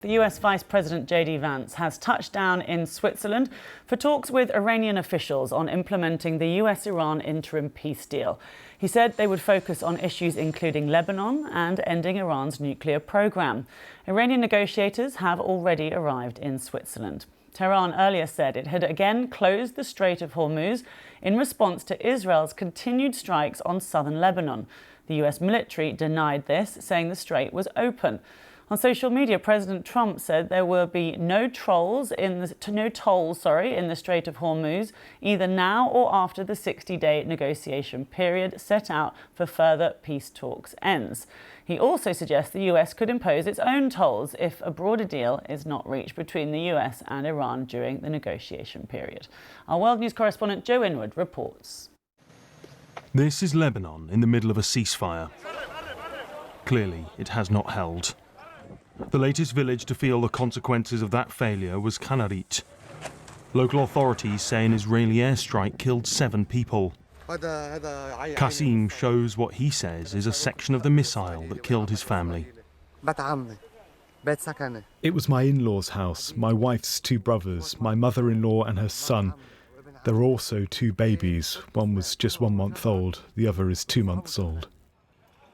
The US Vice President J.D. Vance has touched down in Switzerland for talks with Iranian officials on implementing the US-Iran interim peace deal. He said they would focus on issues including Lebanon and ending Iran's nuclear program. Iranian negotiators have already arrived in Switzerland. Tehran earlier said it had again closed the Strait of Hormuz in response to Israel's continued strikes on southern Lebanon. The US military denied this, saying the strait was open. On social media, President Trump said there will be no tolls in the Strait of Hormuz, either now or after the 60-day negotiation period set out for further peace talks ends. He also suggests the US could impose its own tolls if a broader deal is not reached between the US and Iran during the negotiation period. Our World News correspondent Joe Inwood reports. This is Lebanon in the middle of a ceasefire. Clearly, it has not held. The latest village to feel the consequences of that failure was Kanarit. Local authorities say an Israeli airstrike killed 7 people. Qasim shows what he says is a section of the missile that killed his family. It was my in-laws' house, my wife's 2 brothers, my mother-in-law and her son. There were also 2 babies. One was just 1 month old, the other is 2 months old.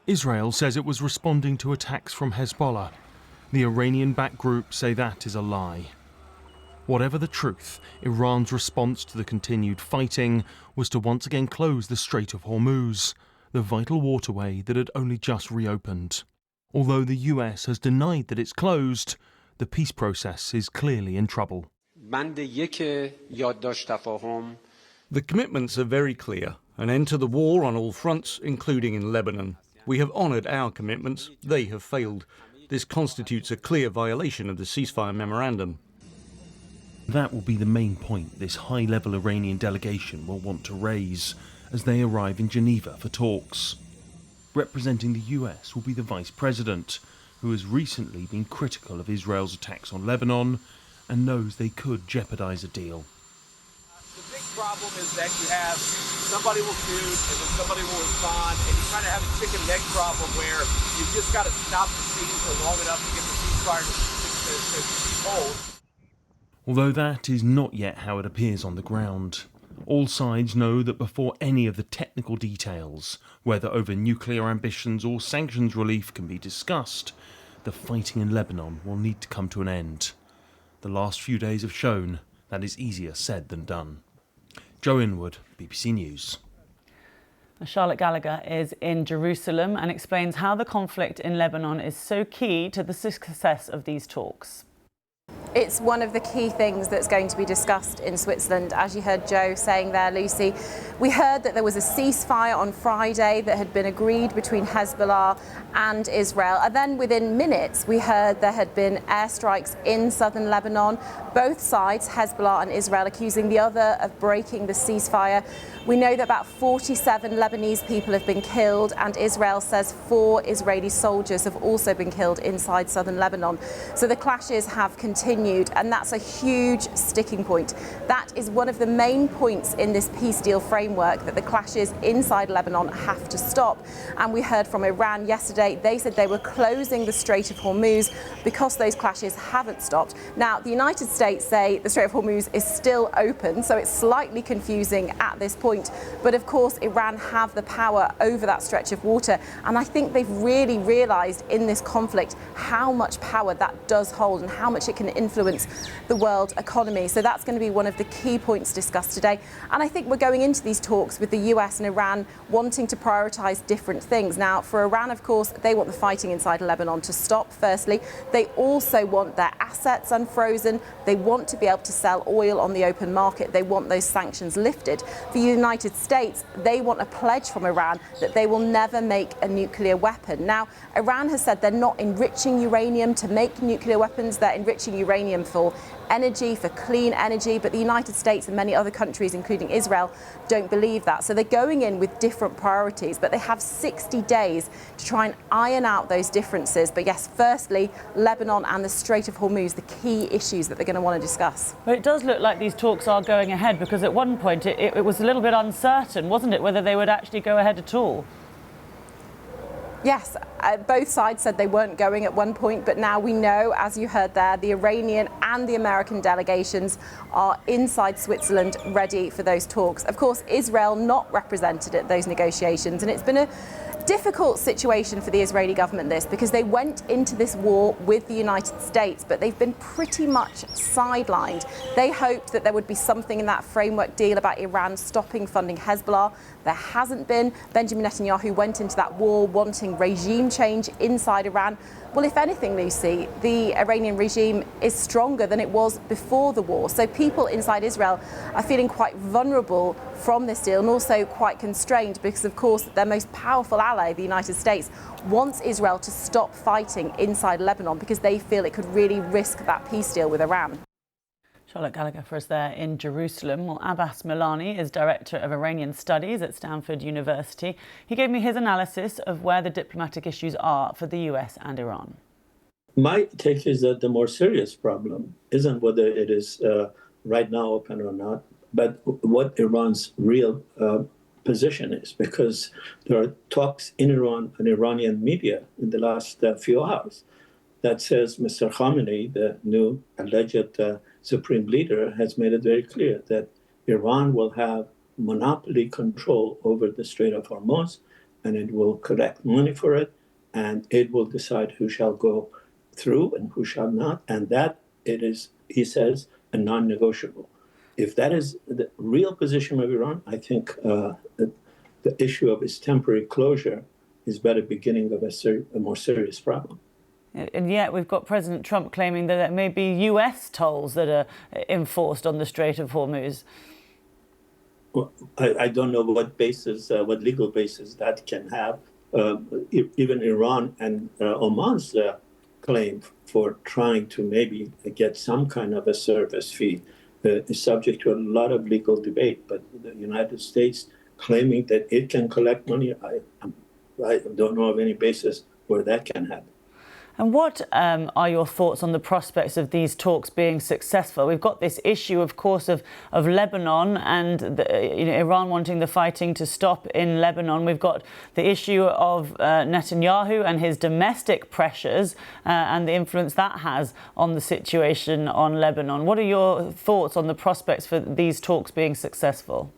Israel says it was responding to attacks from Hezbollah. The Iranian-backed group say that is a lie. Whatever the truth, Iran's response to the continued fighting was to once again close the Strait of Hormuz, the vital waterway that had only just reopened. Although the US has denied that it's closed, the peace process is clearly in trouble. The commitments are very clear: an end to the war on all fronts, including in Lebanon. We have honoured our commitments, they have failed. This constitutes a clear violation of the ceasefire memorandum. That will be the main point this high-level Iranian delegation will want to raise as they arrive in Geneva for talks. Representing the US will be the Vice President, who has recently been critical of Israel's attacks on Lebanon and knows they could jeopardise a deal. The big problem is that you have somebody will shoot and then somebody will respond, and you kind of have a chicken and egg problem where you've just got to stop the scene for long enough to get the ceasefire to hold. Although that is not yet how it appears on the ground. All sides know that before any of the technical details, whether over nuclear ambitions or sanctions relief, can be discussed, the fighting in Lebanon will need to come to an end. The last few days have shown that is easier said than done. Joe Inwood, BBC News. Charlotte Gallagher is in Jerusalem and explains how the conflict in Lebanon is so key to the success of these talks. It's one of the key things that's going to be discussed in Switzerland. As you heard Joe saying there, Lucy, we heard that there was a ceasefire on Friday that had been agreed between Hezbollah and Israel. And then within minutes, we heard there had been airstrikes in southern Lebanon. Both sides, Hezbollah and Israel, accusing the other of breaking the ceasefire. We know that about 47 Lebanese people have been killed, and Israel says 4 Israeli soldiers have also been killed inside southern Lebanon. So the clashes have continued, and that's a huge sticking point. That is one of the main points in this peace deal framework, that the clashes inside Lebanon have to stop. And we heard from Iran yesterday, they said they were closing the Strait of Hormuz because those clashes haven't stopped. Now, the United States say the Strait of Hormuz is still open, so it's slightly confusing at this point. But of course, Iran have the power over that stretch of water. And I think they've really realised in this conflict how much power that does hold and how much it can influence the world economy. So that's going to be one of the key points discussed today. And I think we're going into these talks with the US and Iran wanting to prioritise different things. Now, for Iran, of course, they want the fighting inside Lebanon to stop, firstly. They also want their assets unfrozen. They want to be able to sell oil on the open market. They want those sanctions lifted. For the United States, they want a pledge from Iran that they will never make a nuclear weapon. Now, Iran has said they're not enriching uranium to make nuclear weapons. They're enriching uranium for energy, for clean energy, but the United States and many other countries, including Israel, don't believe that. So they're going in with different priorities, but they have 60 days to try and iron out those differences. But yes, firstly, Lebanon and the Strait of Hormuz, the key issues that they're going to want to discuss. But it does look like these talks are going ahead, because at one point it was a little bit uncertain, wasn't it, whether they would actually go ahead at all? Yes, both sides said they weren't going at one point, but now we know, as you heard there, the Iranian and the American delegations are inside Switzerland ready for those talks. Of course, Israel not represented at those negotiations, and it's been a difficult situation for the Israeli government, this, because they went into this war with the United States, but they've been pretty much sidelined. They hoped that there would be something in that framework deal about Iran stopping funding Hezbollah. There hasn't been. Benjamin Netanyahu went into that war wanting regime change inside Iran. Well, if anything, Lucy, the Iranian regime is stronger than it was before the war. So people inside Israel are feeling quite vulnerable from this deal and also quite constrained because, of course, their most powerful ally, the United States, wants Israel to stop fighting inside Lebanon because they feel it could really risk that peace deal with Iran. Charlotte Gallagher for us there in Jerusalem. Well, Abbas Milani is Director of Iranian Studies at Stanford University. He gave me his analysis of where the diplomatic issues are for the US and Iran. My take is that the more serious problem isn't whether it is right now open or not, but what Iran's real position is, because there are talks in Iran and Iranian media in the last few hours that says Mr. Khamenei, the new alleged supreme leader, has made it very clear that Iran will have monopoly control over the Strait of Hormuz, and it will collect money for it, and it will decide who shall go through and who shall not, and that it is, he says, a non-negotiable. If that is the real position of Iran, I think the issue of its temporary closure is but a beginning of a more serious problem. And yet we've got President Trump claiming that there may be US tolls that are enforced on the Strait of Hormuz. Well, I don't know what basis, what legal basis that can have. Even Iran and Oman's claim for trying to maybe get some kind of a service fee is subject to a lot of legal debate. But the United States claiming that it can collect money, I don't know of any basis where that can happen. And what are your thoughts on the prospects of these talks being successful? We've got this issue, of course, of Lebanon and Iran wanting the fighting to stop in Lebanon. We've got the issue of Netanyahu and his domestic pressures and the influence that has on the situation on Lebanon. What are your thoughts on the prospects for these talks being successful?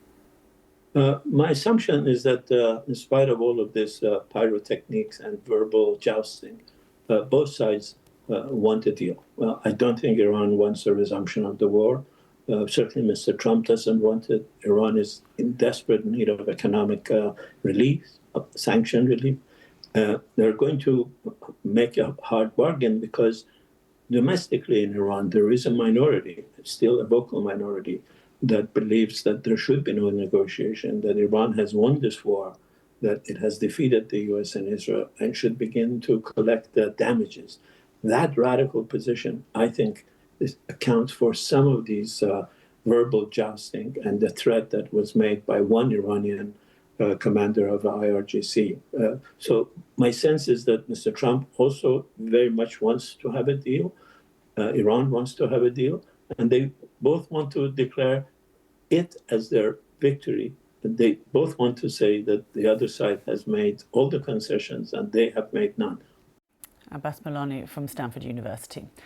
My assumption is that in spite of all of this pyrotechnics and verbal jousting, both sides want a deal. Well, I don't think Iran wants a resumption of the war. Certainly Mr. Trump doesn't want it. Iran is in desperate need of economic relief, sanction relief. They're going to make a hard bargain because domestically in Iran, there is a minority, still a vocal minority, that believes that there should be no negotiation, that Iran has won this war, that it has defeated the US and Israel and should begin to collect the damages. That radical position, I think, accounts for some of these verbal jousting and the threat that was made by one Iranian commander of the IRGC. So my sense is that Mr. Trump also very much wants to have a deal. Iran wants to have a deal, and they both want to declare it as their victory. They both want to say that the other side has made all the concessions and they have made none. Abbas Milani from Stanford University.